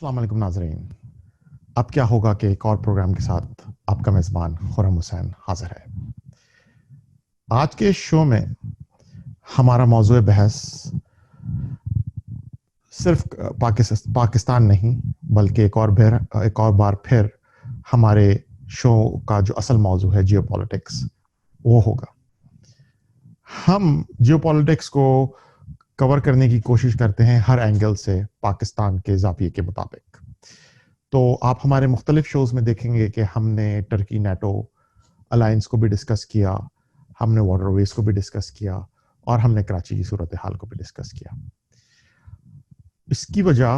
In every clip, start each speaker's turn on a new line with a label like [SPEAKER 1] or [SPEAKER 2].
[SPEAKER 1] السلام علیکم ناظرین، اب کیا ہوگا کہ ایک اور پروگرام کے ساتھ آپ کا میزبان خرم حسین حاضر ہے۔ آج کے شو میں ہمارا موضوع بحث صرف پاکستان نہیں بلکہ ایک اور بار پھر ہمارے شو کا جو اصل موضوع ہے جیو پالیٹکس وہ ہوگا۔ ہم جیو پالیٹکس کو کور کرنے کی کوشش کرتے ہیں ہر اینگل سے پاکستان کے زاویے کے مطابق۔ تو آپ ہمارے مختلف شوز میں دیکھیں گے کہ ہم نے ٹرکی نیٹو الائنس کو بھی ڈسکس کیا، ہم نے واٹر ویز کو بھی ڈسکس کیا، اور ہم نے کراچی کی صورتحال کو بھی ڈسکس کیا۔ اس کی وجہ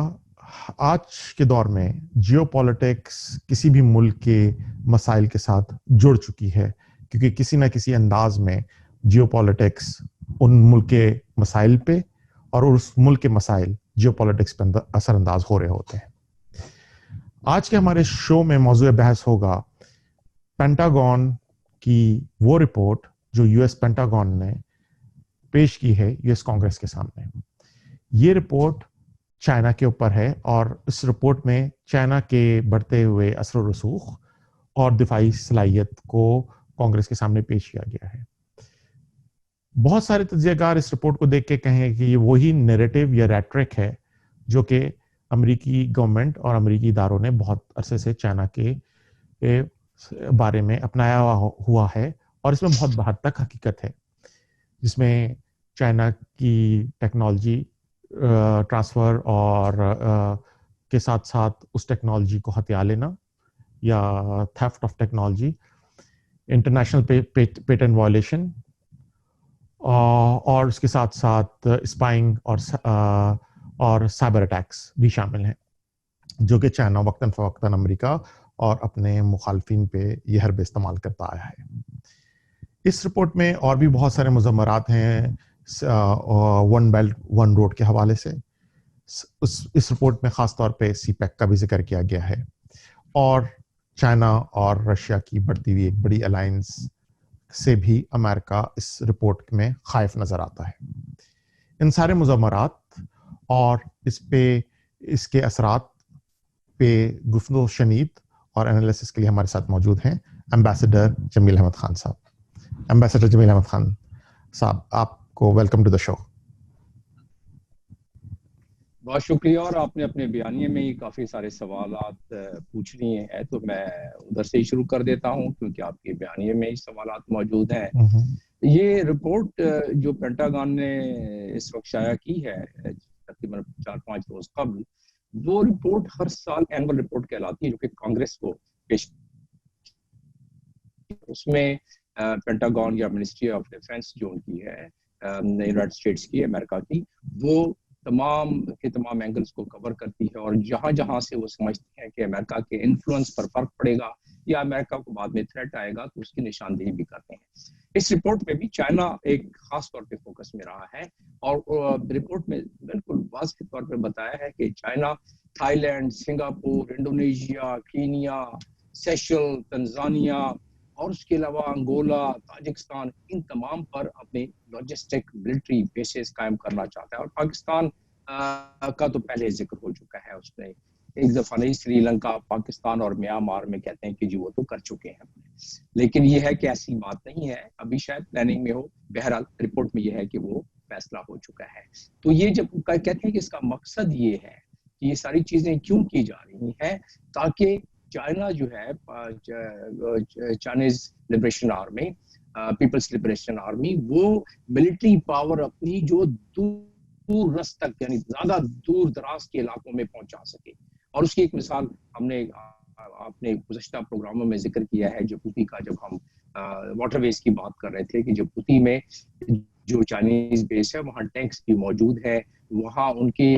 [SPEAKER 1] آج کے دور میں جیو پالیٹکس کسی بھی ملک کے مسائل کے ساتھ جڑ چکی ہے، کیونکہ کسی نہ کسی انداز میں جیو پالیٹکس ان ملک کے مسائل پہ اور اس ملک کے مسائل جیو پالیٹکس پہ اثر انداز ہو رہے ہوتے ہیں۔ آج کے ہمارے شو میں موضوع بحث ہوگا پینٹاگون کی وہ رپورٹ جو یو ایس پینٹاگون نے پیش کی ہے یو ایس کانگریس کے سامنے۔ یہ رپورٹ چائنا کے اوپر ہے اور اس رپورٹ میں چائنا کے بڑھتے ہوئے اثر و رسوخ اور دفاعی صلاحیت کو کانگریس کے سامنے پیش کیا گیا ہے۔ بہت سارے تجزیہ کار اس رپورٹ کو دیکھ کے کہیں کہ یہ وہی نیریٹو یا ریٹرک ہے جو کہ امریکی گورنمنٹ اور امریکی اداروں نے بہت عرصے سے چائنا کے بارے میں اپنایا ہوا ہے، اور اس میں بہت حد تک حقیقت ہے، جس میں چائنا کی ٹیکنالوجی ٹرانسفر اور کے ساتھ ساتھ اس ٹیکنالوجی کو ہتھیا لینا یا theft of technology, international patent violation, اور اس کے ساتھ ساتھ اسپائنگ اور سائبر اٹیکس بھی شامل ہیں، جو کہ چائنا وقتاً فوقتاً امریکہ اور اپنے مخالفین پہ یہ حربے استعمال کرتا آیا ہے۔ اس رپورٹ میں اور بھی بہت سارے مضمرات ہیں ون بیلٹ ون روڈ کے حوالے سے۔ اس رپورٹ میں خاص طور پہ سی پیک کا بھی ذکر کیا گیا ہے، اور چائنا اور رشیا کی بڑھتی ہوئی ایک بڑی الائنس سے بھی امریکہ اس رپورٹ میں خائف نظر آتا ہے۔ ان سارے مضمرات اور اس کے اثرات پہ گفتگو و شنید اور انالیسس کے لیے ہمارے ساتھ موجود ہیں ایمبیسڈر جمیل احمد خان صاحب۔ ایمبیسڈر جمیل احمد خان صاحب، آپ کو ویلکم ٹو دا شو۔
[SPEAKER 2] بہت شکریہ، اور آپ نے اپنے بیانیے میں ہی کافی سارے سوالات پوچھ لیے ہیں، تو میں ادھر سے ہی شروع کر دیتا ہوں کیونکہ آپ کے بیانیے میں ہی سوالات موجود ہیں۔ یہ رپورٹ جو پینٹاگون نے اس وقت شائع کی ہے تقریباً 4-5 روز قبل، وہ رپورٹ ہر سال اینول رپورٹ کہلاتی ہے جو کہ کانگریس کو پیش، اس میں پینٹاگون یا منسٹری آف ڈیفنس جو ان کی ہے یونائٹڈ اسٹیٹس کی، امریکہ کی، وہ تمام کے تمام اینگلز کو کور کرتی ہے، اور جہاں جہاں سے وہ سمجھتے ہیں کہ امریکہ کے انفلوئنس پر فرق پڑے گا یا امریکہ کو بعد میں تھریٹ آئے گا تو اس کی نشاندہی بھی کرتے ہیں۔ اس رپورٹ میں بھی چائنا ایک خاص طور پہ فوکس میں رہا ہے، اور رپورٹ میں بالکل واضح طور پہ بتایا ہے کہ China Thailand, Singapore, Indonesia, Kenya, Seychelles, Tanzania اور اس کے علاوہ انگولا، تاجکستان، ان تمام پر اپنے لاجسٹک ملٹری بیسز قائم کرنا چاہتا ہے۔ اور پاکستان کا تو پہلے ذکر ہو چکا ہے، اس میں ایک دفعہ نہیں، سری لنکا، پاکستان اور میانمار میں کہتے ہیں کہ جی وہ تو کر چکے ہیں، لیکن یہ ہے کہ ایسی بات نہیں ہے، ابھی شاید پلاننگ میں ہو۔ بہرحال رپورٹ میں یہ ہے کہ وہ فیصلہ ہو چکا ہے۔ تو یہ جب کہتے ہیں کہ اس کا مقصد یہ ہے کہ یہ ساری چیزیں کیوں کی جا رہی ہیں، تاکہ چائنا جو ہے Chinese liberation army, Peoples liberation army, وہ ملٹری پاور اپنی جو دور رس تک، یعنی زیادہ دور دراز کے علاقوں میں پہنچا سکے۔ اور اس کی ایک مثال ہم نے آپ نے گزشتہ پروگراموں میں ذکر کیا ہے، جبوتی کا، جب ہم واٹر ویز کی بات کر رہے تھے کہ جبوتی میں جو چائنیز بیس ہے وہاں ٹینکس بھی موجود ہے، وہاں ان کے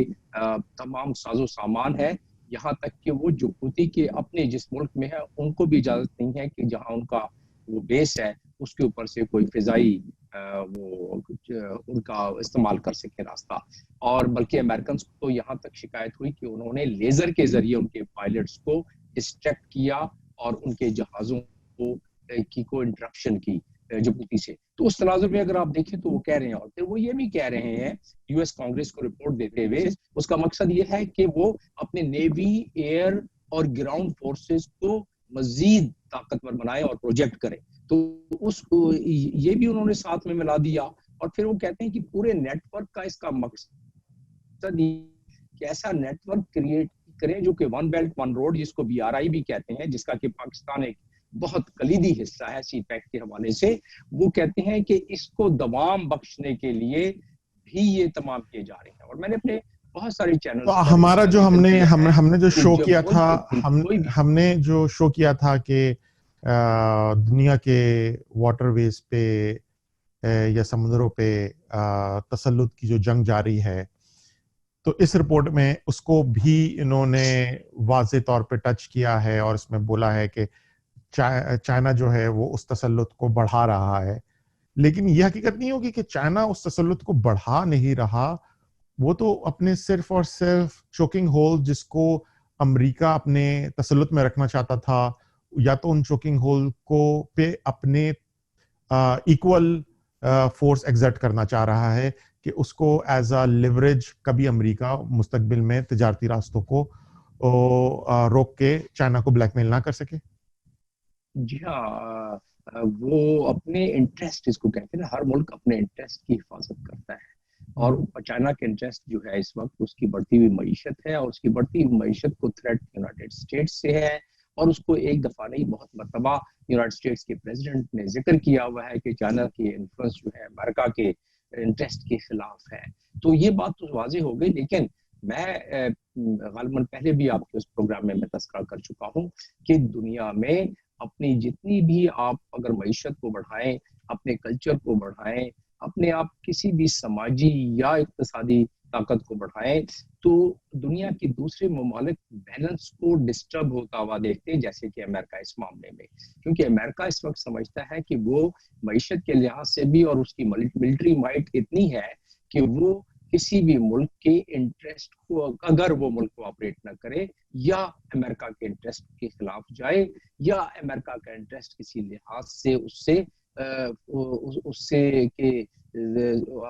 [SPEAKER 2] تمام ساز و سامان ہے، یہاں تک کہ وہ جبوتی کے اپنے جس ملک میں ہے ان کو بھی اجازت نہیں ہے کہ جہاں ان کا وہ بیس ہے اس کے اوپر سے کوئی فضائی وہ ان کا استعمال کر سکے راستہ۔ اور بلکہ امریکنز کو یہاں تک شکایت ہوئی کہ انہوں نے لیزر کے ذریعے ان کے پائلٹس کو ڈسٹریکٹ کیا اور ان کے جہازوں کو انٹرپشن کی، جبوتی سے. تو اس تناظر میں اگر آپ دیکھیں تو وہ کہہ رہے ہیں, اور پھر وہ یہ بھی کہہ رہے ہیں یو ایس کانگریس کو رپورٹ دیتے ہوئے, اس کا مقصد یہ ہے کہ وہ اپنے نیوی, ایئر اور گراؤنڈ فورسز کو مزید طاقتور بنائے اور پروجیکٹ کرے. تو اس کو یہ بھی انہوں نے ساتھ میں ملا دیا. اور پھر وہ کہتے ہیں کہ پورے نیٹ ورک کا اس کا مقصد کہ ایسا نیٹ ورک کریٹ کریں جو کہ ون بیلٹ ون روڈ, جس کو BRI بھی کہتے ہیں, جس کا کہ پاکستان ایک بہت کلیدی حصہ ہے سی پیک کے حوالے سے. وہ کہتے ہیں کہ اس کو دوام بخشنے کے لیے بھی یہ تمام کیے جا رہے ہیں. اور میں نے اپنے بہت ساری چینلز پر
[SPEAKER 1] ہمارا جو ہم نے جو شو کیا تھا, ہم نے جو شو کیا تھا کہ دنیا کے واٹر ویز پہ یا سمندروں پہ تسلط کی جو جنگ جاری ہے, تو اس رپورٹ میں اس کو بھی انہوں نے واضح طور پہ ٹچ کیا ہے, اور اس میں بولا ہے کہ چائنا جو ہے وہ اس تسلط کو بڑھا رہا ہے. لیکن یہ حقیقت نہیں ہوگی کہ چائنا اس تسلط کو بڑھا نہیں رہا, وہ تو اپنے صرف اور صرف چوکنگ ہول جس کو امریکہ اپنے تسلط میں رکھنا چاہتا تھا, یا تو ان چوکنگ ہول کو پہ اپنے ایکول فورس ایگزرٹ کرنا چاہ رہا ہے کہ اس کو ایز اے لیوریج کبھی امریکہ مستقبل میں تجارتی راستوں کو روک کے چائنا کو بلیک میل نہ کر سکے.
[SPEAKER 2] جی ہاں, وہ اپنے انٹرسٹ, اس کو کہتے ہیں نا, ہر ملک اپنے انٹرسٹ کی حفاظت کرتا ہے. اور چائنا کے انٹرسٹ جو ہے اس وقت اس کی بڑھتی ہوئی معیشت ہے, اور اس کی بڑھتی ہوئی معیشت کو تھریٹ یونائٹڈ اسٹیٹس سے ہے. اور اس کو ایک دفعہ نہیں, بہت مرتبہ یونائٹڈ اسٹیٹس کے پریزیڈنٹ نے ذکر کیا ہوا ہے کہ چائنا کی انفلوئنس جو ہے امریکہ کے انٹرسٹ کے خلاف ہے. تو یہ بات تو واضح ہو گئی. لیکن میں غالباً پہلے بھی آپ کے اس پروگرام میں تذکرہ کر چکا ہوں کہ دنیا میں اپنی جتنی بھی آپ اگر معیشت کو بڑھائیں, اپنے کلچر کو بڑھائیں, اپنے آپ کسی بھی سماجی یا اقتصادی طاقت کو بڑھائیں, تو دنیا کی دوسرے ممالک بیلنس کو ڈسٹرب ہوتا ہوا دیکھتے ہیں, جیسے کہ امریکہ اس معاملے میں. کیونکہ امریکہ اس وقت سمجھتا ہے کہ وہ معیشت کے لحاظ سے بھی, اور اس کی ملٹری مائٹ اتنی ہے کہ وہ کسی بھی ملک کے انٹرسٹ کو, اگر وہ ملک کو آپریٹ نہ کرے, یا امریکہ کے انٹرسٹ کے خلاف جائے, یا امریکہ کا انٹرسٹ کسی لحاظ سے اس سے کہ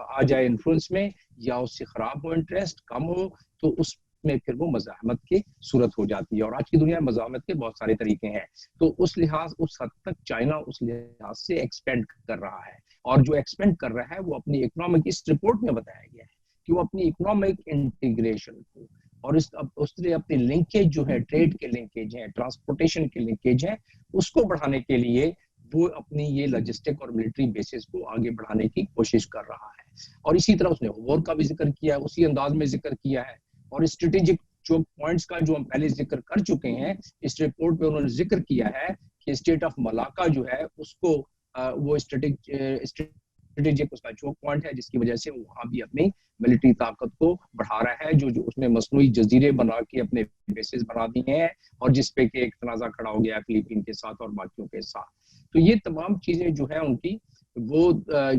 [SPEAKER 2] آ جائے انفلوئنس میں, یا اس سے خراب ہو, انٹرسٹ کم ہو, تو اس میں پھر وہ مزاحمت کی صورت ہو جاتی ہے. اور آج کی دنیا میں مزاحمت کے بہت سارے طریقے ہیں. تو اس لحاظ, اس حد تک چائنا اس لحاظ سے ایکسپینڈ کر رہا ہے. اور جو ایکسپینڈ کر رہا ہے وہ اپنی اکنامک, اس رپورٹ میں بتایا گیا ہے کہ وہ اپنی اکنامک انٹیگریشن کو, اور اس طرح اپنی لنکیج جو ہے, ٹریڈ کے لنکیج ہیں, ٹرانسپورٹیشن کے لنکیج ہیں, اس کو بڑھانے کے لیے وہ اپنی یہ لاجسٹک اور ملٹری بیسز کو آگے بڑھانے کی کوشش کر رہا ہے. اور اسی طرح اس نے وار کا بھی ذکر کیا ہے, اسی انداز میں ذکر کیا ہے. اور اسٹریٹجک جو پوائنٹس کا جو ہم پہلے ذکر کر چکے ہیں, اس رپورٹ میں انہوں نے ذکر کیا ہے کہ اسٹیٹ آف ملاکا جو ہے اس کو وہ اسٹریٹجک اس کا چوک پوائنٹ ہے, جس کی وجہ سے وہاں بھی اپنی ملٹری طاقت کو بڑھا رہا ہے, جو اس میں مصنوعی جزیرے بنا کے اپنے بیسز بنا دیے ہیں, اور جس پہ کہ ایک تنازع کھڑا ہو گیا فلپین کے ساتھ اور باقیوں کے ساتھ. تو یہ تمام چیزیں جو ہیں ان کی, وہ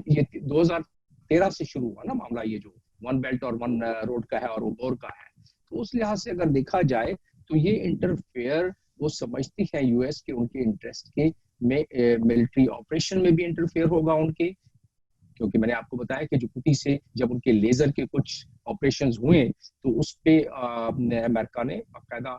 [SPEAKER 2] یہ 2013 سے شروع ہوا نا معاملہ, یہ جو ون بیلٹ اور ون روڈ کا ہے اور وہ بور کا ہے. تو اس لحاظ سے اگر دیکھا جائے تو یہ انٹرفیئر وہ سمجھتی ہے یو ایس کے, ان کے انٹرسٹ کے میں ملٹری آپریشن میں بھی انٹرفیئر ہوگا ان کے. کیونکہ میں نے آپ کو بتایا کہ جبوتی سے جب ان کے لیزر کے کچھ آپریشنز ہوئے, تو اس پہ امریکہ نے باقاعدہ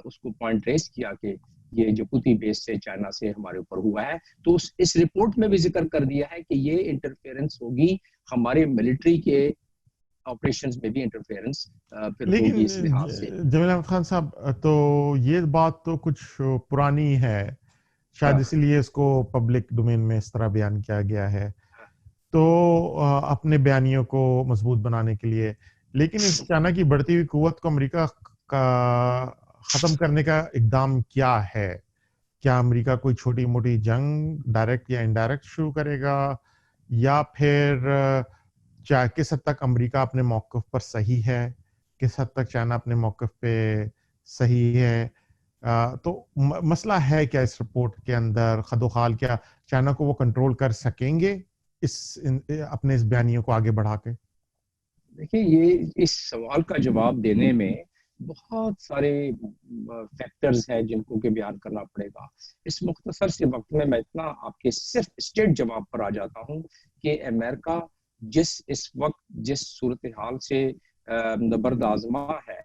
[SPEAKER 2] اس کو پوائنٹ ریز کیا کہ یہ جبوتی بیس سے چائنا سے ہمارے اوپر ہوا ہے. تو اس رپورٹ میں بھی ذکر کر دیا ہے کہ یہ انٹرفیئرنس ہوگی ہمارے ملٹری کے آپریشنز میں بھی انٹرفیئرنس پھر ہوگی اس لحاظ سے.
[SPEAKER 1] جمیل احمد خان صاحب, تو یہ بات تو کچھ پرانی ہے, شاید اسی لیے اس کو پبلک ڈومین میں اس طرح بیان کیا گیا ہے, تو اپنے بیانیوں کو مضبوط بنانے کے لیے. لیکن اس چائنا کی بڑھتی ہوئی قوت کو امریکہ کا ختم کرنے کا اقدام کیا ہے؟ کیا امریکہ کوئی چھوٹی موٹی جنگ ڈائریکٹ یا انڈائریکٹ شروع کرے گا, یا پھر کس حد تک امریکہ اپنے موقف پر صحیح ہے, کس حد تک چائنا اپنے موقف پہ صحیح ہے؟ تو مسئلہ ہے کیا اس رپورٹ کے اندر خد و خال, کیا چائنا کو وہ کنٹرول کر سکیں گے اپنے اس بیانیوں کو آگے بڑھا کے؟
[SPEAKER 2] دیکھیں, یہ اس سوال کا جواب دینے میں بہت سارے فیکٹرز ہیں جن کو کہ بیان کرنا پڑے گا. اس مختصر سے وقت میں اتنا آپ کے صرف اسٹیٹ جواب پر آ جاتا ہوں کہ امریکہ اس وقت جس صورتحال سے نبرد آزما ہے،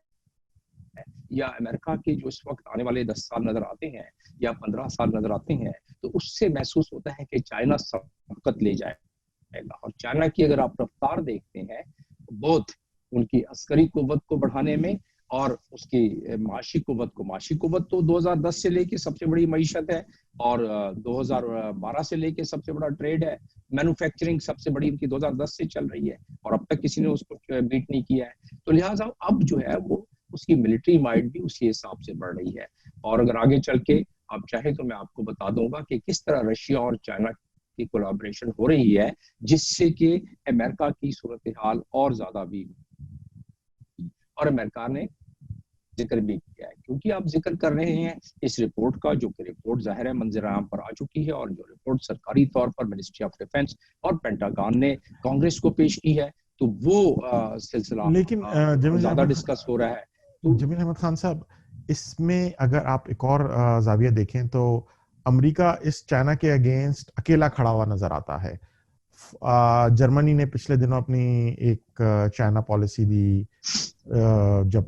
[SPEAKER 2] یا امریکہ کے جو اس وقت آنے والے 10 سال نظر آتے ہیں یا 15 سال نظر آتے ہیں، تو اس سے محسوس ہوتا ہے کہ چائنا سبقت لے جائے گا. اور چائنا کی اگر آپ رفتار دیکھتے ہیں، بہت ان کی عسکری قوت کو بڑھانے میں اور اس کی معاشی قوت تو 2010 سے لے کے سب سے بڑی معیشت ہے، اور 2012 سے لے کے سب سے بڑا ٹریڈ ہے. مینوفیکچرنگ سب سے بڑی ان کی 2010 سے چل رہی ہے، اور اب تک کسی نے اس کو بیٹ نہیں کیا ہے. تو لہٰذا اب جو ہے وہ اس کی ملٹری مائٹ بھی اسی حساب سے بڑھ رہی ہے. اور اگر آگے چل کے آپ چاہیں تو میں آپ کو بتا دوں گا کہ کس طرح رشیا اور چائنا کی کولابریشن ہو رہی ہے، جس سے کہ امریکہ کی صورتحال اور زیادہ بھی، اور امریکہ نے ذکر بھی کیا ہے. کیونکہ آپ ذکر کر رہے ہیں اس رپورٹ کا، جو کہ رپورٹ ظاہر ہے منظر عام پر آ چکی ہے، اور جو رپورٹ سرکاری طور پر منسٹری آف ڈیفنس اور پینٹاگان نے کانگریس کو پیش کی ہے، تو وہ سلسلہ
[SPEAKER 1] لیکن
[SPEAKER 2] زیادہ ڈسکس ہو رہا ہے.
[SPEAKER 1] جمیل احمد خان صاحب، اس میں اگر آپ ایک اور زاویہ دیکھیں تو امریکہ اس چائنا کے اگینسٹ اکیلا کھڑا ہوا نظر آتا ہے. جرمنی نے پچھلے دنوں اپنی ایک چائنا پالیسی دی، جب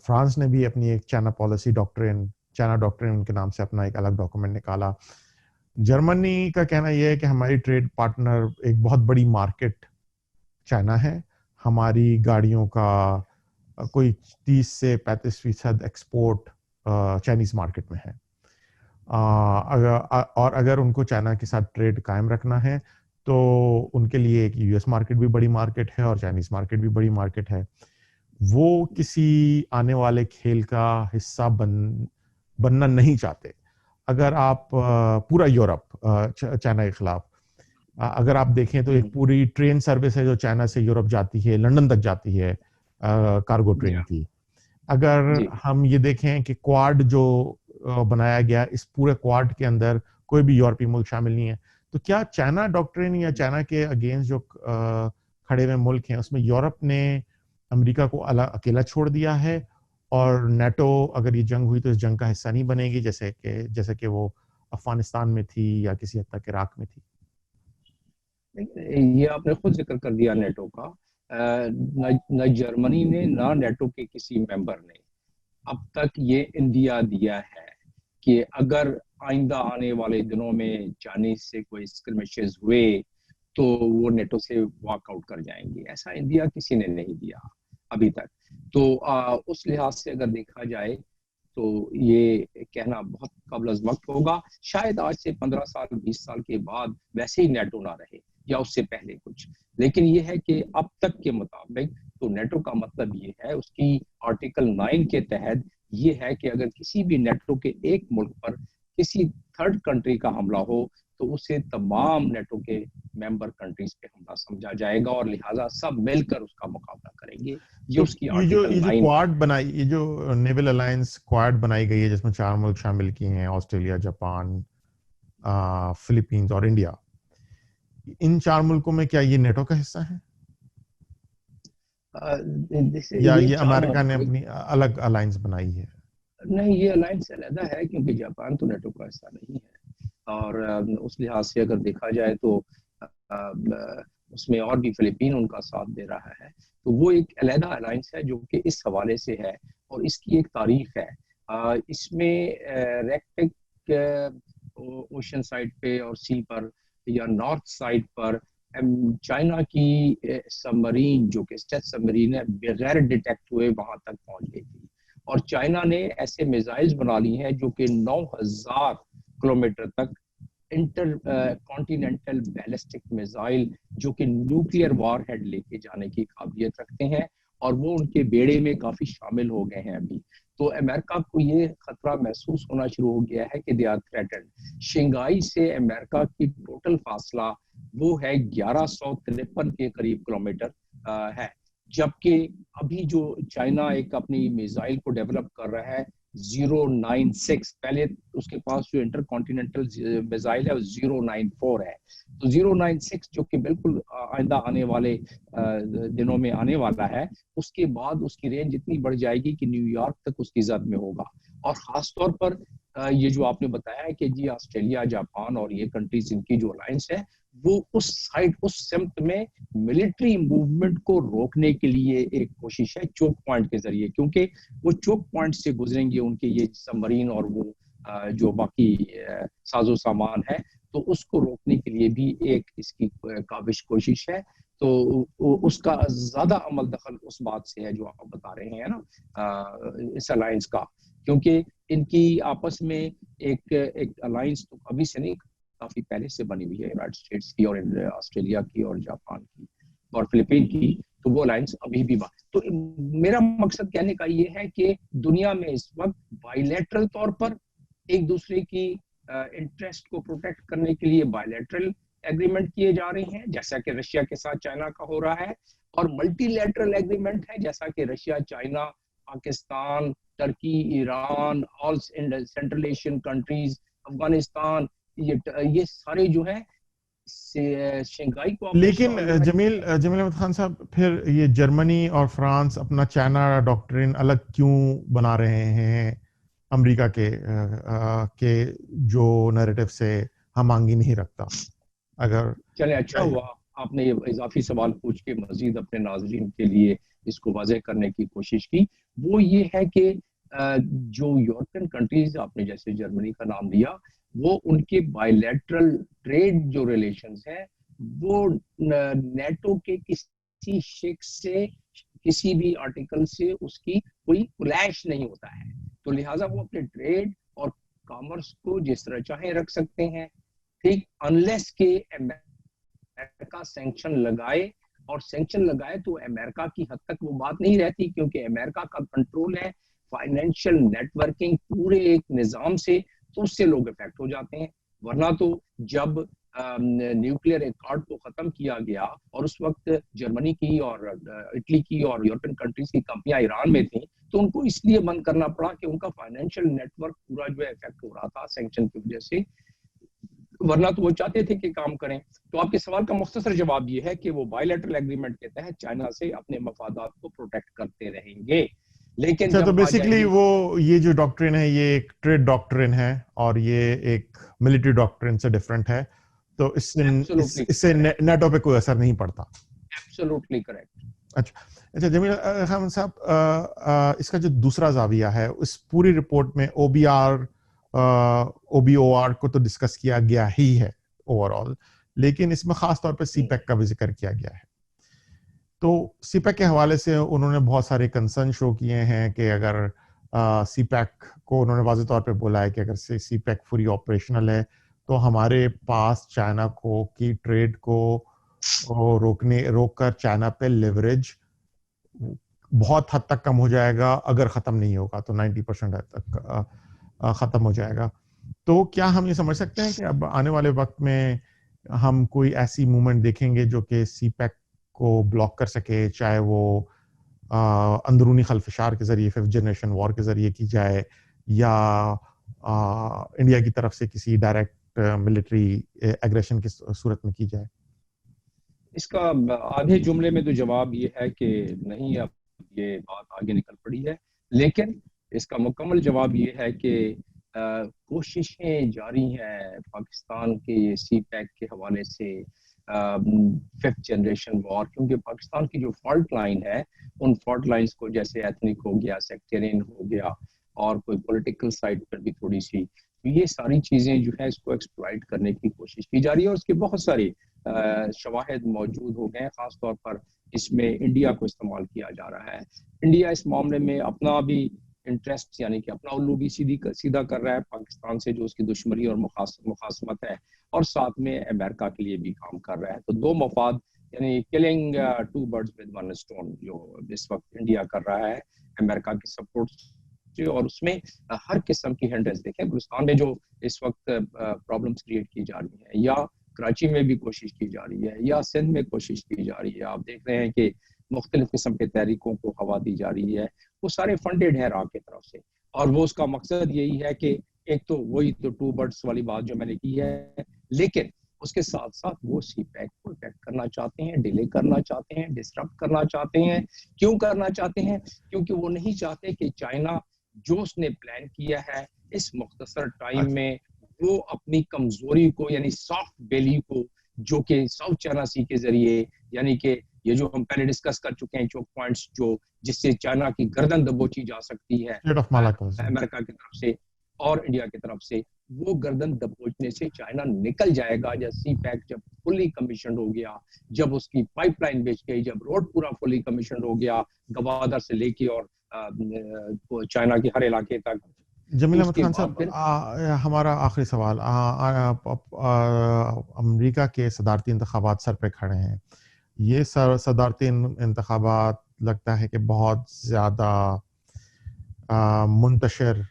[SPEAKER 1] فرانس نے بھی اپنی ایک چائنا پالیسی چائنا ڈاکٹرین کے نام سے اپنا ایک الگ ڈاکومنٹ نکالا. جرمنی کا کہنا یہ ہے کہ ہماری ٹریڈ پارٹنر ایک بہت بڑی مارکیٹ چائنا ہے، ہماری گاڑیوں کا کوئی 30 سے 35% ایکسپورٹ چائنیز مارکیٹ میں ہے، اور اگر ان کو چائنا کے ساتھ ٹریڈ قائم رکھنا ہے تو ان کے لیے ایک یو ایس مارکیٹ بھی بڑی مارکیٹ ہے اور چائنیز مارکیٹ بھی بڑی مارکیٹ ہے. وہ کسی آنے والے کھیل کا حصہ بننا نہیں چاہتے. اگر آپ پورا یورپ چائنا کے خلاف اگر آپ دیکھیں تو ایک پوری ٹرین سروس ہے جو چائنا سے یورپ جاتی ہے، لنڈن تک جاتی ہے کارگو ٹرین کی. اگر ہم یہ دیکھیں کہ کوارڈ جو بنایا گیا، اس پورے کوارڈ کے اندر کوئی بھی یورپی ملک شامل نہیں ہے، تو کیا چائنا ڈاکٹرین یا چائنا کے اگینسٹ جو کھڑے ہوئے ملک ہیں اس میں یورپ نے امریکہ کو اکیلا چھوڑ دیا ہے، اور نیٹو اگر یہ جنگ ہوئی تو اس جنگ کا حصہ نہیں بنے گی جیسے کہ وہ افغانستان میں تھی یا کسی حد تک عراق میں تھی؟
[SPEAKER 2] یہ آپ نے خود ذکر کر دیا نیٹو کا. نہ جرمنی نے نہ نیٹو کے کسی ممبر نے اب تک یہ اندیا دیا ہے کہ اگر آئندہ آنے والے دنوں میں چائنیز سے کوئی اسکرمشز ہوئے تو وہ نیٹو سے واک آؤٹ کر جائیں گے. ایسا اندیا کسی نے نہیں دیا ابھی تک. تو اس لحاظ سے اگر دیکھا جائے تو یہ کہنا بہت قبل از وقت ہوگا. شاید آج سے 15 سال 20 سال کے بعد ویسے ہی نیٹو نہ رہے یا اس سے پہلے کچھ. لیکن یہ ہے کہ اب تک کے مطابق تو نیٹو کا مطلب یہ ہے، اس کی آرٹیکل 9 کے تحت یہ ہے کہ اگر کسی بھی نیٹو کے ایک ملک پر کسی تھرڈ کنٹری کا حملہ ہو تو اسے تمام نیٹو کے ممبر کنٹریز پہ حملہ سمجھا جائے گا، اور لہٰذا سب مل کر اس کا مقابلہ کریں گے. یہ اس کی آرٹیکل 9
[SPEAKER 1] کوارڈ بنائی، یہ جو نیول الائنس کوارڈ بنائی گئی ہے جس میں 4 ملک شامل کیے ہیں، آسٹریلیا، جاپان، فلپینز اور انڈیا، ان 4 ملکوں میں کیا یہ نیٹو کا حصہ ہے یا یہ امریکہ نے اپنی الگ الائنس بنائی ہے؟
[SPEAKER 2] نہیں، یہ الائنس علیحدہ ہے، کیونکہ جاپان تو نیٹو کا حصہ نہیں ہے. اور اس لحاظ سے اگر دیکھا جائے تو اس میں اور بھی فلپین ان کا ساتھ دے رہا ہے. تو وہ ایک علیحدہ الائنس ہے جو کہ اس حوالے سے ہے، اور اس کی ایک تاریخ ہے. اس میں ریکٹک اوشن سائڈ پہ اور سی پر یا نارتھ سائڈ پر چائنا کی سبمرین جو کہ اسٹیلتھ سبمرین ہے، بغیر ڈیٹیکٹ ہوئے وہاں تک پہنچ گئی تھی. اور چائنا نے ایسے میزائلز بنا لی ہیں جو کہ 9000 کلومیٹر تک انٹر کانٹیننٹل بیلسٹک میزائل جو کہ نیوکلیئر وار ہیڈ لے کے جانے کی قابلیت رکھتے ہیں، اور وہ ان کے بیڑے میں کافی شامل ہو گئے ہیں ابھی. تو امریکہ کو یہ خطرہ محسوس ہونا شروع ہو گیا ہے کہ دے آر تھریٹنڈ. شنگھائی سے امریکہ کی ٹوٹل فاصلہ وہ ہے 1153 کے قریب کلومیٹر ہے، جبکہ ابھی جو چائنا ایک اپنی میزائل کو ڈیولپ کر رہا ہے 096, پہلے اس کے پاس جو انٹر کانٹیننٹل میزائل ہے وہ 094 ہے. تو 096 جو کہ بالکل آئندہ آنے والے دنوں میں آنے والا ہے, اس کے بعد اس کی رینج اتنی بڑھ جائے گی کہ نیو یارک تک اس کی زد میں ہوگا. اور خاص طور پر یہ جو آپ نے بتایا ہے کہ جی آسٹریلیا, جاپان اور یہ کنٹریز ان کی جو الائنس ہے وہ اس سائڈ, اس سمت میں ملٹری موومنٹ کو روکنے کے لیے ایک کوشش ہے چوک پوائنٹ کے ذریعے, کیونکہ وہ چوک پوائنٹ سے گزریں گے ان کے یہ سب مرین اور وہ جو باقی ساز و سامان ہے, تو اس کو روکنے کے لیے بھی ایک اس کی کاوش کوشش ہے. تو اس کا زیادہ عمل دخل اس بات سے ہے جو آپ بتا رہے ہیں نا, اس الائنس کا, کیونکہ ان کی آپس میں ایک الائنس تو ابھی سے نہیں, کافی پہلے سے بنی ہوئی ہے یونائیٹڈ اسٹیٹس کی اور آسٹریلیا کی اور جاپان کی اور فلپین کی, تو وہ الائنس ابھی بھی تو میرا مقصد کہنے کا یہ ہے کہ دنیا میں اس وقت بائی لیٹرل طور پر ایک دوسرے کی انٹرسٹ کو پروٹیکٹ کرنے کے لیے بائی لیٹرل ایگریمنٹ کیے جا رہے ہیں, جیسا کہ رشیا کے ساتھ چائنا کا ہو رہا ہے, اور ملٹی لیٹرل ایگریمنٹ ہے جیسا کہ رشیا, چائنا, پاکستان, ترکی, ایران, آل سینٹرل ایشین کنٹریز, افغانستان, یہ سارے جو ہیں شنگھائی کو.
[SPEAKER 1] لیکن جمیل احمد خان صاحب, پھر یہ جرمنی اور فرانس اپنا چائنا ڈاکٹرین الگ کیوں بنا رہے ہیں امریکہ کے جو نیریٹو سے ہم آہنگی نہیں رکھتا؟ اگر
[SPEAKER 2] چلے اچھا ہوا آپ نے یہ اضافی سوال پوچھ کے مزید اپنے ناظرین کے لیے اس کو واضح کرنے کی کوشش کی. وہ یہ ہے کہ جو یورپین کنٹریز آپ نے جیسے جرمنی کا نام لیا, وہ ان کے بائی لیٹرل ٹریڈ جو ریلیشنز ہیں وہ نیٹو کے کسی شک سے, کسی بھی آرٹیکل سے اس کی کوئی کلیش نہیں ہوتا ہے. تو لہٰذا وہ اپنے ٹریڈ اور کامرس کو جس طرح چاہیں رکھ سکتے ہیں, ٹھیک, انلیس کہ امریکہ سینکشن لگائے, اور سینکشن لگائے تو امریکہ کی حد تک وہ بات نہیں رہتی, کیونکہ امریکہ کا کنٹرول ہے فائنینشیل نیٹ ورکنگ پورے ایک نظام سے, تو اس سے لوگ افیکٹ ہو جاتے ہیں. ورنہ تو جب نیوکلیئر ایکارڈ کو ختم کیا گیا اور اس وقت جرمنی کی اور اٹلی کی اور یورپین کنٹریز کی کمپنیاں ایران میں تھیں, تو ان کو اس لیے بند کرنا پڑا کہ ان کا فائنینشیل نیٹ ورک پورا جو ہے افیکٹ ہو رہا تھا سینکشن کی وجہ سے, ورنہ تو وہ چاہتے تھے کہ کام کریں. تو آپ کے سوال کا مختصر جواب یہ ہے کہ وہ بائی لیٹرل ایگریمنٹ کے تحت چائنا سے اپنے مفادات کو پروٹیکٹ کرتے رہیں گے. لیکن
[SPEAKER 1] تو بیسیکلی وہ یہ جو ڈاکٹرین ہے یہ ایک ٹریڈ ڈاکٹرین ہے اور یہ ایک ملٹری ڈاکٹرین سے ڈفرینٹ ہے, تو اس سے نیٹو پہ کوئی اثر نہیں پڑتا.
[SPEAKER 2] Absolutely correct.
[SPEAKER 1] اچھا جمیل خان صاحب, اس کا جو دوسرا زاویہ ہے اس پوری رپورٹ میں او بی او آر کو تو ڈسکس کیا گیا ہی ہے اوور آل, لیکن اس میں خاص طور پہ سی پیک کا بھی ذکر کیا گیا ہے. تو سی پیک کے حوالے سے انہوں نے بہت سارے کنسرن شو کیے ہیں کہ اگر سی پیک کو انہوں نے واضح طور پہ بولا ہے کہ اگر سی پیک فلی آپریشنل ہے تو ہمارے پاس چائنا کو کی ٹریڈ کو روک کر چائنا پہ لیوریج بہت حد تک کم ہو جائے گا, اگر ختم نہیں ہوگا تو 90% حد تک ختم ہو جائے گا. تو کیا ہم یہ سمجھ سکتے ہیں کہ اب آنے والے وقت میں ہم کوئی ایسی موومنٹ دیکھیں گے جو کہ سی پیک کو بلاک کر سکے, چاہے وہ اندرونی خلفشار کے ذریعے, 5th جنریشن وار کے ذریعے کی جائے, یا انڈیا کی طرف سے کسی ڈائریکٹ ملٹری ایگریشن کی صورت میں کی جائے؟
[SPEAKER 2] اس کا آدھے جملے میں تو جواب یہ ہے کہ نہیں, اب یہ بات آگے نکل پڑی ہے. لیکن اس کا مکمل جواب یہ ہے کہ کوششیں جاری ہیں پاکستان کے سی پیک کے حوالے سے 5th جنریشن وار, کیونکہ پاکستان کی جو فالٹ لائن ہے ان فالٹ لائنز کو جیسے ایتھنک ہو گیا, سیکٹرین ہو گیا, اور کوئی پولیٹیکل سائڈ پر بھی تھوڑی سی, یہ ساری چیزیں جو ہے اس کو ایکسپلائٹ کرنے کی کوشش کی جا رہی ہے, اور اس کے بہت سارے شواہد موجود ہو گئے ہیں. خاص طور پر اس میں انڈیا کو استعمال کیا جا رہا ہے. انڈیا اس معاملے میں اپنا بھی انٹرسٹ یعنی کہ اپنا الو بھی سیدھا کر رہا ہے پاکستان سے جو اس کی دشمنی اور مخاصمت ہے, اور ساتھ میں امریکہ کے لیے بھی کام کر رہا ہے. تو دو مفاد یعنی کلنگ 2 birds with 1 stone جو اس وقت انڈیا کر رہا ہے امریکہ کی سپورٹ سے, اور اس میں ہر قسم کی ہینڈلز دیکھیں بلوچستان میں جو اس وقت پرابلمز کریٹ کی جا رہی ہیں, یا کراچی میں بھی کوشش کی جا رہی ہے, یا سندھ میں کوشش کی جا رہی ہے. آپ دیکھ رہے ہیں کہ مختلف قسم کے تحریکوں کو ہوا دی جا رہی ہے, وہ سارے فنڈڈ ہیں را کی طرف سے. اور وہ اس کا مقصد یہی ہے کہ ایک تو وہی تو ٹو برڈس والی بات جو میں نے کی ہے، لیکن اس کے ساتھ ساتھ وہ سی پیک کو افیکٹ کرنا چاہتے ہیں، ڈیلے کرنا چاہتے ہیں، ڈسٹرب کرنا چاہتے ہیں. کیوں کرنا چاہتے ہیں؟ کیونکہ وہ نہیں چاہتے کہ چائنا جو اس نے پلان کیا ہے اس مختصر ٹائم میں وہ اپنی کمزوری کو یعنی سافٹ بیلی کو جو کہ ساؤتھ چائنا سی کے ذریعے یعنی کہ یہ جو ہم پہلے ڈسکس کر چکے ہیں چوک پوائنٹس جو جس سے چائنا کی گردن دبوچی جا سکتی ہے امریکہ کی طرف سے اور انڈیا کی طرف سے، وہ گردن دبوچنے سے چائنا نکل جائے گا جب سی پیک جب فلی کمیشنڈ ہو گیا، جب اس کی پائپ لائن بیچ گئی، جب روڈ پورا فلی کمیشنڈ ہو گیا گوادر سے لے کے اور چائنا کے ہر علاقے تک.
[SPEAKER 1] جمیل احمد خان صاحب، ہمارا آخری سوال، امریکہ کے صدارتی انتخابات سر پہ کھڑے ہیں. یہ صدارتی انتخابات لگتا ہے کہ بہت زیادہ منتشر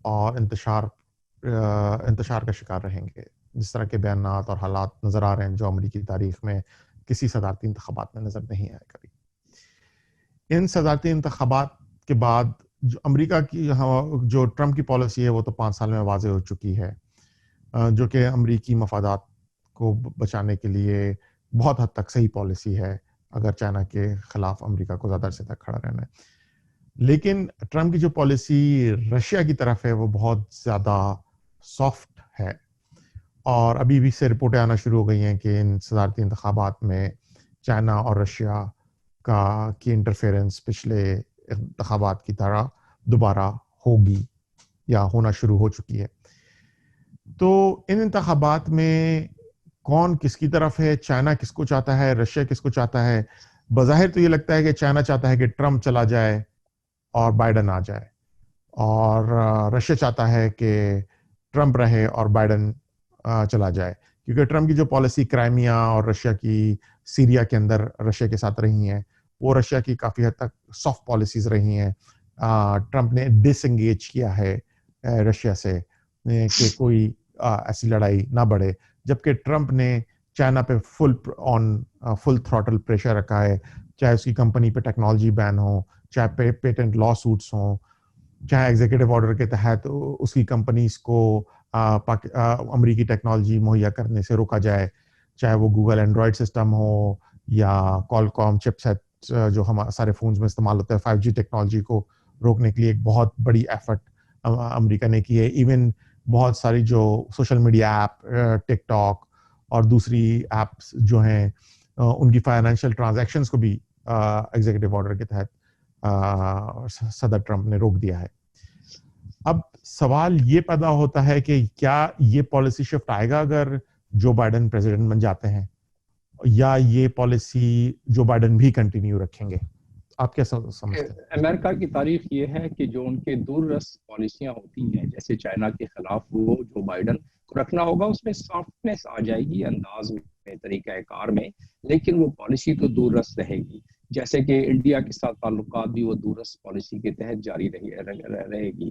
[SPEAKER 1] اور انتشار کا شکار رہیں گے. جس طرح کے بیانات اور حالات نظر آ رہے ہیں جو امریکی تاریخ میں کسی صدارتی انتخابات میں نظر نہیں آئے کبھی. ان صدارتی انتخابات کے بعد جو امریکہ کی جو ٹرمپ کی پالیسی ہے وہ تو 5 سال میں واضح ہو چکی ہے، جو کہ امریکی مفادات کو بچانے کے لیے بہت حد تک صحیح پالیسی ہے اگر چائنا کے خلاف امریکہ کو زیادہ عرصے تک کھڑا رہنا ہے. لیکن ٹرمپ کی جو پالیسی رشیا کی طرف ہے وہ بہت زیادہ سافٹ ہے، اور ابھی بھی سے رپورٹیں آنا شروع ہو گئی ہیں کہ ان صدارتی انتخابات میں چائنا اور رشیا کی انٹرفیرنس پچھلے انتخابات کی طرح دوبارہ ہوگی یا ہونا شروع ہو چکی ہے. تو ان انتخابات میں کون کس کی طرف ہے؟ چائنا کس کو چاہتا ہے؟ رشیا کس کو چاہتا ہے؟ بظاہر تو یہ لگتا ہے کہ چائنا چاہتا ہے کہ ٹرمپ چلا جائے اور بائیڈن آ جائے، اور رشیا چاہتا ہے کہ ٹرمپ رہے اور بائیڈن چلا جائے، کیونکہ ٹرمپ کی جو پالیسی کرائمیا اور رشیا کی سیریا کے اندر رشیا کے ساتھ رہی ہیں وہ رشیا کی کافی حد تک سافٹ پالیسیز رہی ہیں. ٹرمپ نے ڈس انگیج کیا ہے رشیا سے کہ کوئی ایسی لڑائی نہ بڑھے، جبکہ ٹرمپ نے چائنا پہ فل تھروٹل پریشر رکھا ہے، چاہے اس کی کمپنی پہ ٹیکنالوجی بین ہو، چاہے پیٹنٹ لا سوٹس ہوں، چاہے ایگزیکٹو آرڈر کے تحت اس کی کمپنیز کو امریکی ٹیکنالوجی مہیا کرنے سے روکا جائے، چاہے وہ گوگل اینڈرائڈ سسٹم ہو یا کالکام چپ سیٹ جو ہمارے سارے فونز میں استعمال ہوتا ہے. 5G ٹیکنالوجی کو روکنے کے لیے ایک بہت بڑی ایفرٹ امریکہ نے کی ہے. ایون بہت ساری جو سوشل میڈیا ایپ، ٹک ٹاک اور دوسری ایپس جو ہیں ان کی فائنینشیل ٹرانزیکشنز کو بھی ایگزیکٹو آرڈر کے تحت صدر ٹرمپ نے روک دیا ہے. اب سوال یہ پیدا ہوتا ہے کہ کیا یہ پالیسی شفٹ آئے گا اگر جو بائیڈن پریزیڈنٹ بن جاتے ہیں، یا یہ پالیسی جو بائیڈن بھی کنٹینیو رکھیں گے؟ آپ کیا سمجھتے ہیں؟
[SPEAKER 2] امریکہ کی تاریخ یہ ہے کہ جو ان کے دور رس پالیسیاں ہوتی ہیں جیسے چائنا کے خلاف وہ جو بائیڈن کو رکھنا ہوگا اس میں سافٹنس آ جائے گی انداز میں، طریقہ کار میں، لیکن وہ پالیسی تو دور رس رہے گی. جیسے کہ انڈیا کے ساتھ تعلقات بھی وہ دور رس پالیسی کے تحت جاری رہے گی.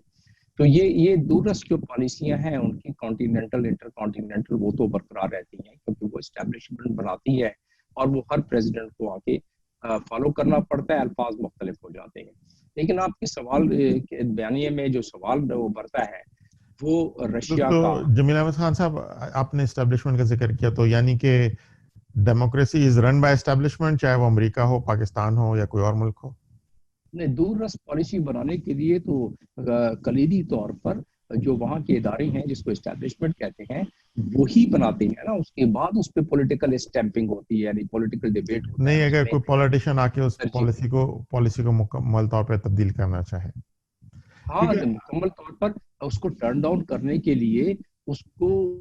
[SPEAKER 2] تو یہ دور رس جو پالیسیاں ہیں ان کی کانٹیننٹل انٹر کانٹیننٹل وہ تو برقرار رہتی ہیں کیونکہ وہ اسٹیبلشمنٹ بناتی ہے اور وہ ہر پریزیڈنٹ کو آ کے فالو کرنا پڑتا ہے. الفاظ مختلف ہو جاتے ہیں، لیکن آپ کے سوال کے بیانیے میں جو سوال وہ برتا ہے وہ رشیا کا.
[SPEAKER 1] جمیل احمد خان صاحب، آپ نے اسٹیبلشمنٹ کا ذکر کیا، تو یعنی کہ democracy is run by establishment, چاہے وہ امریکہ ہو، پاکستان ہو یا کوئی اور ملک ہو؟
[SPEAKER 2] نہیں، دور رس پالیسی بنانے کے لیے تو کلیدی طور پر جو وہاں کے ادارے ہیں جس کو اسٹیبلشمنٹ کہتے ہیں وہی بناتے ہیں نا، اس کے بعد اس پہ پولیٹیکل اسٹیمپنگ ہوتی ہے یعنی پولیٹیکل ڈیبیٹ ہوتا ہے.
[SPEAKER 1] نہیں، اگر کوئی پولیٹیشین آ کے اس پالیسی کو مکمل طور پہ تبدیل کرنا چاہے.
[SPEAKER 2] ہاں، مکمل طور پر اس کو ٹرن ڈاؤن کرنے کے لیے اس کو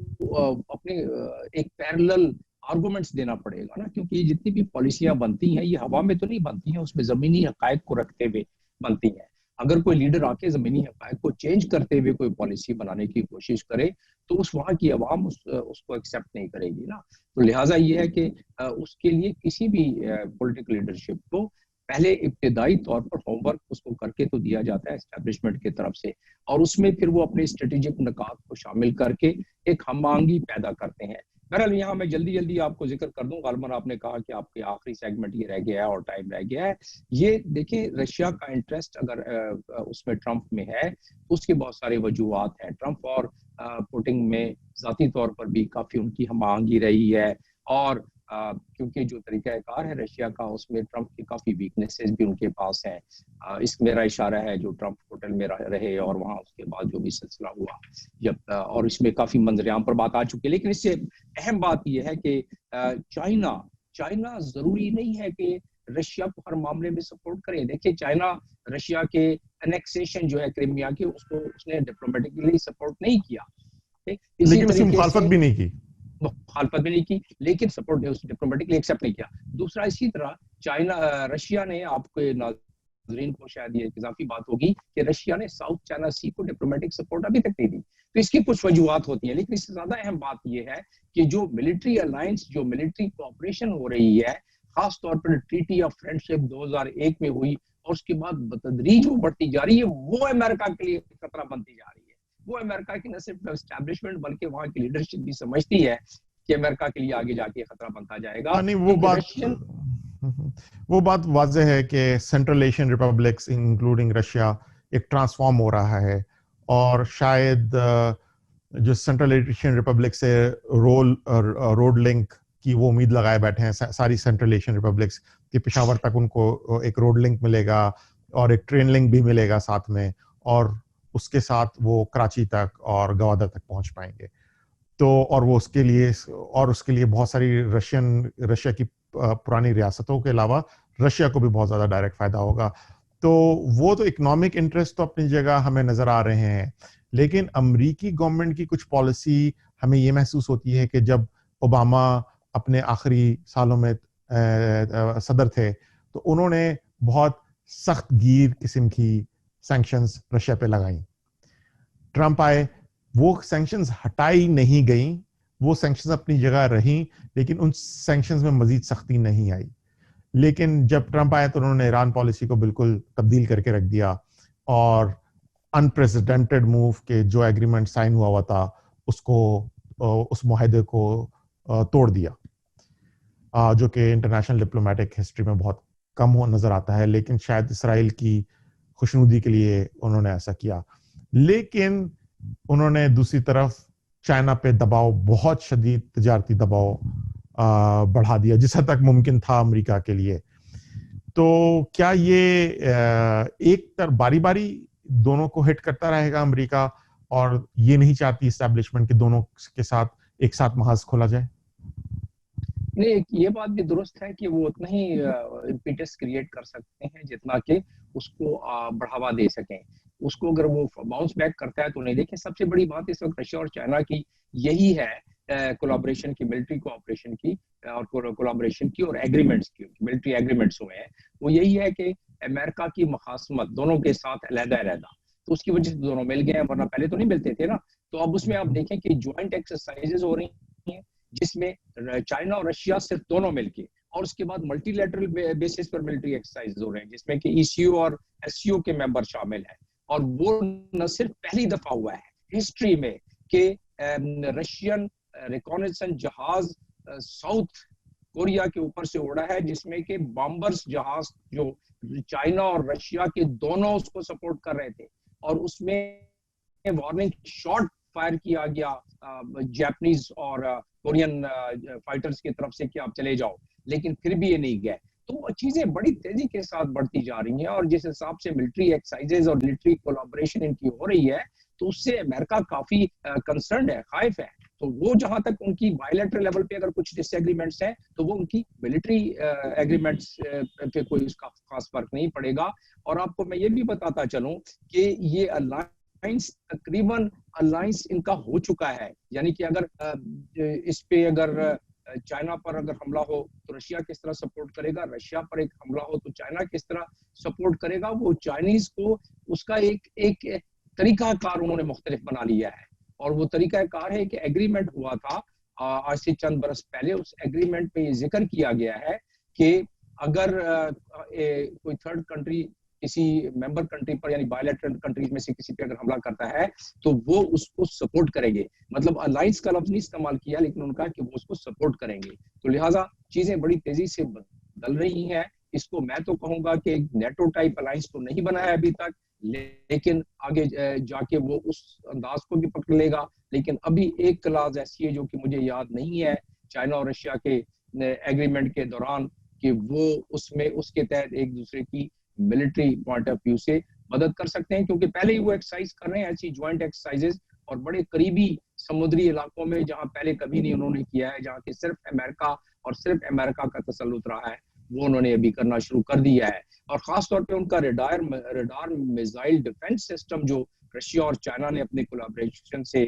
[SPEAKER 2] اپنے ایک پیرلل آرگومنٹس دینا پڑے گا نا، کیونکہ یہ جتنی بھی پالیسیاں بنتی ہیں یہ ہوا میں تو نہیں بنتی ہیں، اس میں زمینی حقائق کو رکھتے ہوئے بنتی ہیں. اگر کوئی لیڈر آ کے زمینی حقائق کو چینج کرتے ہوئے کوئی پالیسی بنانے کی کوشش کرے تو اس وہاں کی عوام اس کو ایکسیپٹ نہیں کرے گی نا. تو لہٰذا یہ ہے کہ اس کے لیے کسی بھی پولیٹیکل لیڈرشپ کو پہلے ابتدائی طور پر ہوم ورک اس کو کر کے تو دیا جاتا ہے اسٹیبلشمنٹ کی طرف سے، اور اس میں پھر وہ اپنے اسٹریٹجک نکات کو شامل کر کے ایک ہم آہنگی پیدا کرتے ہیں بہرحال یہاں میں جلدی آپ کو ذکر کر دوں. غالباً آپ نے کہا کہ آپ کے آخری سیگمنٹ یہ رہ گیا ہے اور ٹائم رہ گیا ہے. یہ دیکھیں رشیا کا انٹرسٹ اگر اس میں ٹرمپ میں ہے تو اس کے بہت سارے وجوہات ہیں. ٹرمپ اور پوٹنگ میں ذاتی طور پر بھی کافی ان کی ہم آہنگی رہی ہے, اور کیونکہ جو طریقہ کار ہے رشیا کا اس میں ٹرمپ کی کافی ویکنیسز بھی ان کے پاس ہیں. اس میرا اشارہ ہے جو ٹرمپ ہوٹل میں رہے اور وہاں اس کے بعد جو بھی سلسلہ ہوا جب, اور اس میں کافی منظر عام پر بات آ چکی ہے. لیکن اس سے اہم بات یہ ہے کہ چائنا ضروری نہیں ہے کہ رشیا کو ہر معاملے میں سپورٹ کرے. دیکھیں چائنا رشیا کے انیکسیشن جو ہے کرائمیا کے اس نے ڈپلومیٹکلی سپورٹ نہیں کیا,
[SPEAKER 1] لیکن اس کی مخالفت بھی نہیں کی,
[SPEAKER 2] مخالفت بھی نہیں کی, لیکن سپورٹ ڈپلومیٹکلی ایکسیپٹ نہیں کیا. دوسرا اسی طرح رشیا نے, آپ کے ناظرین کو شاید یہ اضافی بات ہوگی کہ رشیا نے ساؤتھ چائنا سی کو ڈپلومیٹک سپورٹ ابھی تک نہیں دی. تو اس کی کچھ وجوہات ہوتی ہیں, لیکن اس سے زیادہ اہم بات یہ ہے کہ جو ملٹری الائنس, جو ملٹری کوآپریشن ہو رہی ہے, خاص طور پر ٹریٹی آف فرینڈشپ 2001 میں ہوئی اور اس کے بعد بتدریج وہ بڑھتی جا رہی ہے, وہ امریکہ کے لیے خطرہ بنتی جا رہی ہے. وہ امریکہ کی نہ صرف اسٹیبلشمنٹ بلکہ وہاں کی لیڈرشپ بھی سمجھتی ہے کہ امریکہ کے لیے آگے جا کے خطرہ بنتا جائے گا.
[SPEAKER 1] وہ بات واضح ہے کہ central Asian republics including Russia ایک ٹرانسفارم ہو رہا ہے, اور شاید جو سینٹرل ایشین ریپبلک سے روڈ لنک کی وہ امید لگائے بیٹھے ہیں ساری سینٹرل ایشین ریپبلکس کہ پشاور تک ان کو ایک روڈ لنک ملے گا اور ایک ٹرین لنک بھی ملے گا ساتھ میں, اور اس کے ساتھ وہ کراچی تک اور گوادر تک پہنچ پائیں گے. تو اور وہ اس کے لیے بہت ساری رشیا کی پرانی ریاستوں کے علاوہ رشیا کو بھی بہت زیادہ ڈائریکٹ فائدہ ہوگا. تو وہ تو اکنامک انٹرسٹ تو اپنی جگہ ہمیں نظر آ رہے ہیں, لیکن امریکی گورنمنٹ کی کچھ پالیسی ہمیں یہ محسوس ہوتی ہے کہ جب اوباما اپنے آخری سالوں میں صدر تھے تو انہوں نے بہت سخت گیر قسم کی سینکشنز رشیا پہ لگائیں. ٹرمپ آئے, وہ سینکشنز ہٹائی نہیں گئیں, وہ سینکشنز اپنی جگہ رہیں, لیکن ان سینکشنز میں مزید سختی نہیں آئی. لیکن جب ٹرمپ آئے تو انہوں نے ایران پالیسی کو بالکل تبدیل کر کے رکھ دیا, اور انپریسیڈنٹڈ موو کے جو ایگریمنٹ سائن ہوا تھا اس معاہدے کو توڑ دیا, جو کہ انٹرنیشنل ڈپلومیٹک ہسٹری میں بہت کم نظر آتا ہے. لیکن شاید اسرائیل کی خوشنودی کے لیے انہوں نے ایسا کیا. لیکن انہوں نے دوسری طرف چائنا پہ دباؤ, بہت شدید تجارتی دباؤ بڑھا دیا جس حد تک ممکن تھا امریکہ کے لیے. تو کیا یہ ایک باری باری دونوں کو ہٹ کرتا رہے گا امریکہ, اور یہ نہیں چاہتی اسٹیبلشمنٹ کہ دونوں کے ساتھ ایک ساتھ محاذ کھولا جائے؟
[SPEAKER 2] نہیں, یہ بات بھی درست ہے کہ وہ اتنا ہی امپیٹس کریٹ کر سکتے ہیں جتنا کہ اس کو بڑھاوا دے سکیں. اس کو اگر وہ باؤنس بیک کرتا ہے تو نہیں. دیکھیں سب سے بڑی بات اس وقت رشیا اور چائنا کی یہی ہے کولابریشن کی, ملٹری کوآپریشن کی اور کولابریشن کی اور ایگریمنٹس کی, ملٹری ایگریمنٹس ہوئے ہیں. وہ یہی ہے کہ امریکہ کی مخاصمت دونوں کے ساتھ علیحدہ علیحدہ, تو اس کی وجہ سے دونوں مل گئے ہیں, ورنہ پہلے تو نہیں ملتے تھے نا. تو اب اس میں آپ دیکھیں کہ جوائنٹ ایکسرسائزز ہو رہی ہیں جس میں چائنا اور رشیا صرف دونوں مل کے, اور اس کے بعد ملٹی لیٹرل بیسس پر ملٹری ایکسرسائز ہو رہے ہیں جس میں کہ ای سی یو اور ایس سی یو کے ممبر شامل ہیں. اور وہ نہ صرف پہلی دفعہ ہوا ہے ہسٹری میں کہ رشین ریکونیسنس جہاز ساؤتھ کوریا کے اوپر سے اڑا ہے, جس میں کہ بامبرز جہاز جو چائنا اور رشیا کے دونوں اس کو سپورٹ کر رہے تھے, اور اس میں وارننگ شاٹ فائر کیا گیا جاپنیز اور کورین فائٹرز کی طرف سے کہ آپ چلے جاؤ, لیکن پھر بھی یہ نہیں گئے. تو چیزیں بڑی تیزی کے ساتھ بڑھتی جا رہی ہیں, اور جس حساب سے ملٹری ایکسرسائزز اور ملٹری کولابریشن ان کی ہو رہی ہے تو اس سے امریکہ کافی کنسرنڈ ہے, خائف ہے. تو وہ جہاں تک ان کی بائیلیٹرل لیول پہ اگر کچھ ڈس ایگریمنٹس ہیں تو وہ ان کی ملٹری ایگریمنٹس پہ کوئی اس کا خاص فرق نہیں پڑے گا. اور آپ کو میں یہ بھی بتاتا چلوں کہ یہ الائنس تقریباً الائنس ان کا ہو چکا ہے, یعنی کہ اگر اس پہ اگر چائنا پر اگر حملہ ہو تو رشیا کس طرح سپورٹ کرے گا, رشیا پر ایک حملہ ہو تو چائنا کس طرح سپورٹ کرے گا. وہ چائنیز کو اس کا ایک طریقہ کار انہوں نے مختلف بنا لیا ہے, اور وہ طریقہ کار ہے کہ ایگریمنٹ ہوا تھا آج سے چند برس پہلے. اس ایگریمنٹ پہ یہ ذکر کیا گیا ہے کہ اگر کوئی تھرڈ کنٹری کسی ممبر کنٹری پر یعنی بائیلیٹرل کنٹریز میں سے کسی پہ اگر حملہ کرتا ہے تو وہ اس کو سپورٹ کریں گے. مطلب الائنس کا لفظ نہیں استعمال کیا لیکن ان کا کہ وہ اس کو سپورٹ کریں گے. تو لہٰذا چیزیں بڑی تیزی سے بدل رہی ہیں. اس کو میں تو کہوں گا کہ ایک نیٹو ٹائپ الائنس تو نہیں بنا ہے ابھی تک, لیکن آگے جا کے وہ اس انداز کو بھی پکڑ لے گا. لیکن ابھی ایک کلاز ایسی ہے جو کہ مجھے یاد نہیں ہے چائنا اور رشیا کے ایگریمنٹ کے دوران, کہ وہ اس میں اس کے تحت ایک دوسرے کی ملٹری پوائنٹ آف ویو سے مدد کر سکتے ہیں, کیونکہ پہلے ہی وہ ایکسرسائز کر رہے ہیں ایسی جوائنٹ ایکسرسائزز, اور بڑے قریبی سمندری علاقوں میں جہاں پہلے کبھی نہیں انہوں نے کیا ہے, جہاں کہ صرف امریکہ اور صرف امریکہ کا تسلط رہا ہے, وہ انہوں نے ابھی کرنا شروع کر دیا ہے. اور خاص طور پہ ان کا ریڈار میزائل ڈیفنس سسٹم جو رشیا اور چائنا نے اپنے کولیبریشن سے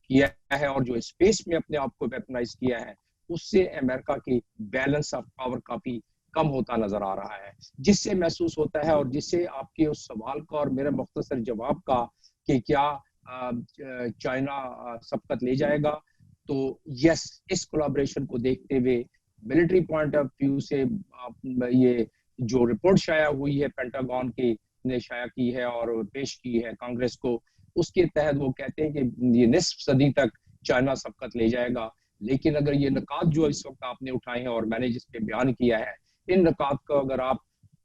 [SPEAKER 2] کیا ہے, اور جو اسپیس میں اپنے آپ کو ویپنائز کیا ہے, اس سے امریکہ کی بیلنس آف پاور کافی کم ہوتا نظر آ رہا ہے, جس سے محسوس ہوتا ہے, اور جس سے آپ کے اس سوال کا اور میرے مختصر جواب کا کہ کیا چائنا سبقت لے جائے گا, تو یس, اس کولیبریشن کو دیکھتے ہوئے ملٹری پوائنٹ آف ویو سے یہ جو رپورٹ شائع ہوئی ہے پینٹاگون کی نے شائع کی ہے اور پیش کی ہے کانگریس کو, اس کے تحت وہ کہتے ہیں کہ یہ نصف صدی تک چائنا سبقت لے جائے گا. لیکن اگر یہ نکات جو اس وقت آپ نے اٹھائے ہیں اور میں نے جس پہ بیان کیا ہے, ان نکات کو اگر آپ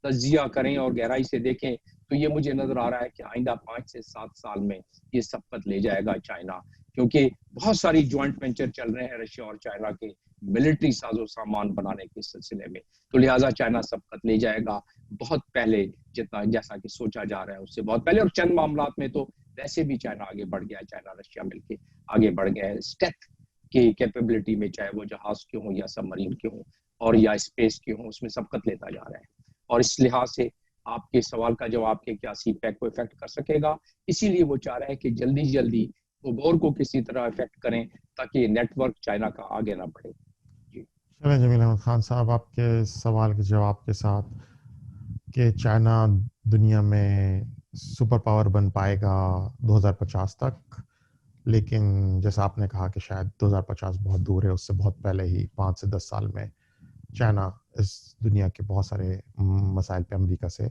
[SPEAKER 2] تجزیہ کریں اور گہرائی سے دیکھیں تو یہ مجھے نظر آ رہا ہے کہ آئندہ 5 سے 7 سال میں یہ سبقت لے جائے گا چائنا, کیونکہ بہت ساری جوائنٹ وینچر چل رہے ہیں رشیا اور چائنا کے ملٹری ساز و سامان بنانے کے سلسلے میں. تو لہٰذا چائنا سبقت لے جائے گا بہت پہلے, جتنا جیسا کہ سوچا جا رہا ہے اس سے بہت پہلے. اور چند معاملات میں تو ویسے بھی چائنا آگے بڑھ گیا, چائنا رشیا مل کے آگے بڑھ گیا ہے اسٹیتھ کی کیپیبلٹی میں, چاہے وہ جہاز کے ہوں یا سب مرین کے ہوں اور یا اسپیس کے ہوں, اس میں سبقت لیتا جا رہا ہے. اور اس لحاظ سے آپ کے سوال کا جواب کہ کیا سی پیک کو افیکٹ کر سکے گا, اسی لیے وہ چاہ رہا ہے کہ جلدی جلدی اوبور کو کسی طرح افیکٹ کریں تاکہ نیٹ ورک چائنا کا آگے نہ بڑھے.
[SPEAKER 1] چلیں جمیل احمد خان صاحب, آپ کے سوال کے جواب کے ساتھ کہ چائنا دنیا میں سپر پاور بن پائے گا 2050 تک, لیکن جیسا آپ نے کہا کہ شاید 2050 بہت دور ہے, اس سے بہت پہلے ہی 5 سے 10 سال میں چائنا اس دنیا کے بہت سارے مسائل پہ امریکہ سے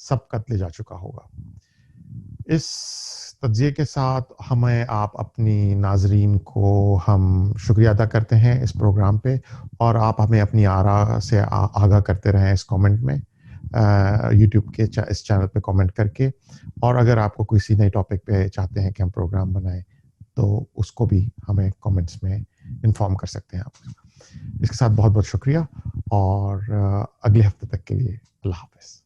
[SPEAKER 1] سبقت لے جا چکا ہوگا. اس تجزیے کے ساتھ ہمیں آپ اپنی ناظرین کو ہم شکریہ ادا کرتے ہیں اس پروگرام پہ, اور آپ ہمیں اپنی آراء سے آگاہ کرتے رہیں اس کامنٹ میں, یوٹیوب کے اس چینل پہ کامنٹ کر کے. اور اگر آپ کو کسی نئے ٹاپک پہ چاہتے ہیں کہ ہم پروگرام بنائیں تو اس کو بھی ہمیں کامنٹس میں انفارم کر سکتے ہیں آپ. اس کے ساتھ بہت بہت شکریہ, اور اگلے ہفتے تک کے لیے اللہ حافظ.